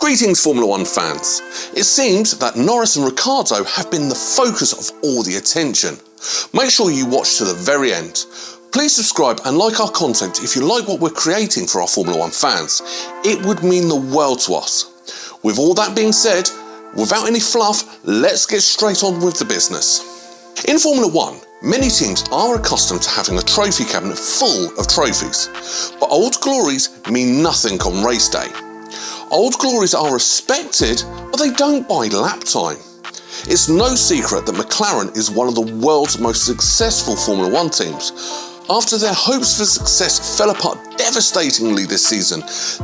Greetings Formula One fans. It seems that Norris and Ricciardo have been the focus of all the attention. Make sure you watch to the very end. Please subscribe and like our content if you like what we're creating for our Formula One fans. It would mean the world to us. With all that being said, without any fluff, let's get straight on with the business. In Formula One, many teams are accustomed to having a trophy cabinet full of trophies, but old glories mean nothing on race day. Old glories are respected, but they don't buy lap time. It's no secret that McLaren is one of the world's most successful Formula One teams. After their hopes for success fell apart devastatingly this season,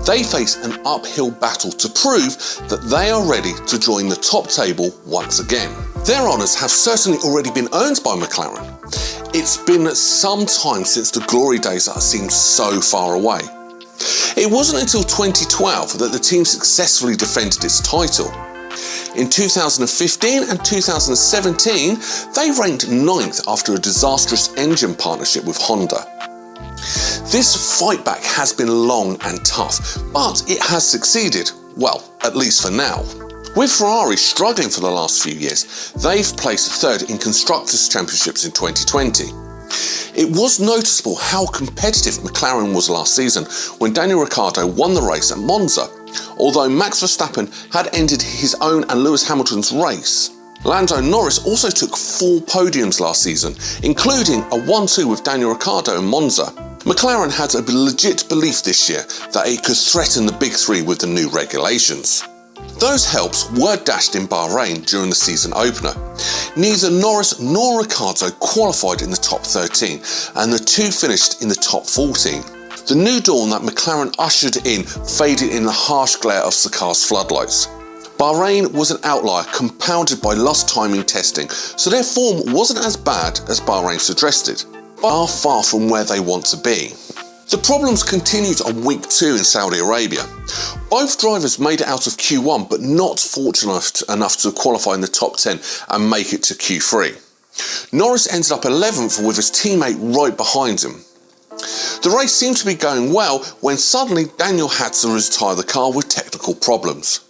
they face an uphill battle to prove that they are ready to join the top table once again. Their honours have certainly already been earned by McLaren. It's been some time since the glory days that seemed so far away. It wasn't until 2012 that the team successfully defended its title. In 2015 and 2017, they ranked 9th after a disastrous engine partnership with Honda. This fight back has been long and tough, but it has succeeded, well, at least for now. With Ferrari struggling for the last few years, they've placed 3rd in Constructors' Championships in 2020. It was noticeable how competitive McLaren was last season when Daniel Ricciardo won the race at Monza, although Max Verstappen had ended his own and Lewis Hamilton's race. Lando Norris also took 4 podiums last season, including a 1-2 with Daniel Ricciardo in Monza. McLaren had a legit belief this year that it could threaten the Big Three with the new regulations. Those helps were dashed in Bahrain during the season opener. Neither Norris nor Ricciardo qualified in the top 13, and the two finished in the top 14. The new dawn that McLaren ushered in faded in the harsh glare of the car's floodlights. Bahrain was an outlier compounded by lost timing testing, so their form wasn't as bad as Bahrain suggested, but are far from where they want to be. The problems continued on week 2 in Saudi Arabia. Both drivers made it out of Q1 but not fortunate enough to qualify in the top 10 and make it to Q3. Norris ended up 11th with his teammate right behind him. The race seemed to be going well when suddenly Daniel had to retire the car with technical problems.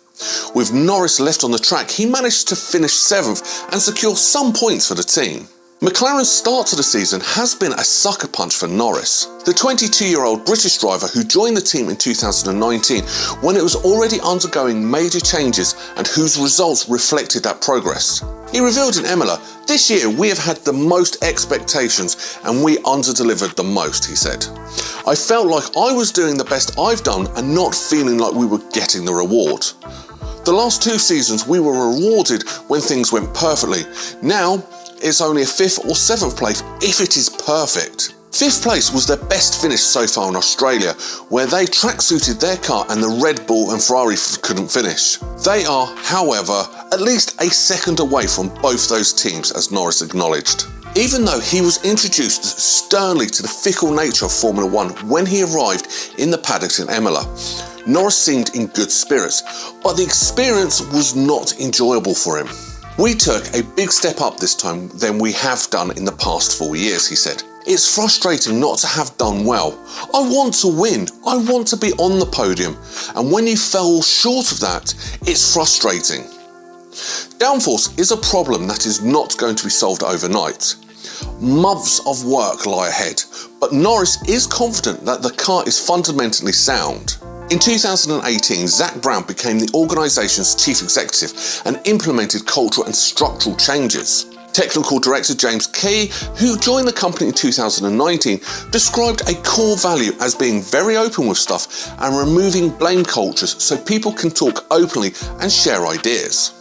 With Norris left on the track, he managed to finish 7th and secure some points for the team. McLaren's start to the season has been a sucker punch for Norris. The 22-year-old British driver who joined the team in 2019 when it was already undergoing major changes and whose results reflected that progress. He revealed in Imola, "This year we have had the most expectations and we under-delivered the most," he said. "I felt like I was doing the best I've done and not feeling like we were getting the reward. The last 2 seasons we were rewarded when things went perfectly. Now, it's only a 5th or 7th place if it is perfect." 5th place was their best finish so far in Australia, where they track-suited their car and the Red Bull and Ferrari couldn't finish. They are, however, at least a second away from both those teams, as Norris acknowledged. Even though he was introduced sternly to the fickle nature of Formula One when he arrived in the paddock in Imola, Norris seemed in good spirits, but the experience was not enjoyable for him. "We took a big step up this time than we have done in the past 4 years," he said. "It's frustrating not to have done well. I want to win. I want to be on the podium. And when you fell short of that, it's frustrating." Downforce is a problem that is not going to be solved overnight. Months of work lie ahead, but Norris is confident that the car is fundamentally sound. In 2018, Zak Brown became the organisation's chief executive and implemented cultural and structural changes. Technical director James Key, who joined the company in 2019, described a core value as being very open with stuff and removing blame cultures so people can talk openly and share ideas.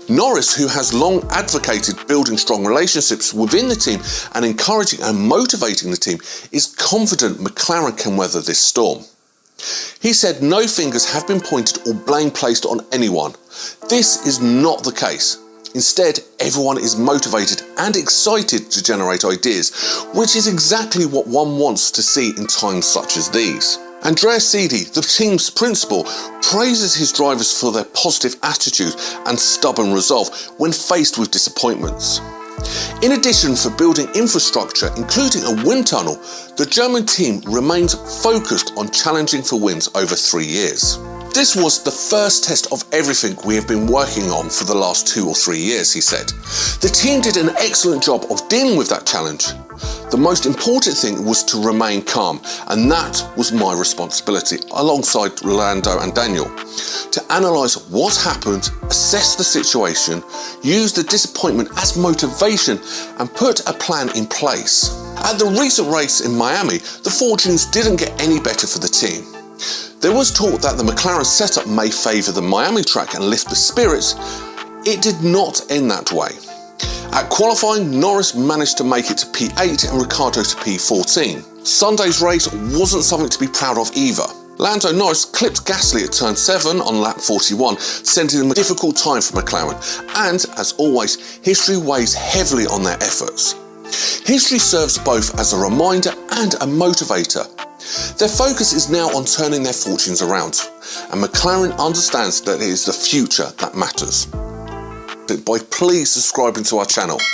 Norris, who has long advocated building strong relationships within the team and encouraging and motivating the team, is confident McLaren can weather this storm. He said no fingers have been pointed or blame placed on anyone. This is not the case. Instead, everyone is motivated and excited to generate ideas, which is exactly what one wants to see in times such as these. Andrea Seedy, the team's principal, praises his drivers for their positive attitude and stubborn resolve when faced with disappointments. In addition for building infrastructure, including a wind tunnel, the German team remains focused on challenging for wins over 3 years. "This was the first test of everything we have been working on for the last 2 or 3 years," he said. "The team did an excellent job of dealing with that challenge. The most important thing was to remain calm, and that was my responsibility, alongside Lando and Daniel, to analyse what happened, assess the situation, use the disappointment as motivation, and put a plan in place." At the recent race in Miami, the fortunes didn't get any better for the team. There was talk that the McLaren setup may favour the Miami track and lift the spirits. It did not end that way. At qualifying, Norris managed to make it to P8 and Ricciardo to P14. Sunday's race wasn't something to be proud of either. Lando Norris clipped Gasly at turn 7 on lap 41, sending them a difficult time for McLaren, and, as always, history weighs heavily on their efforts. History serves both as a reminder and a motivator. Their focus is now on turning their fortunes around, and McLaren understands that it is the future that matters. By please subscribing to our channel.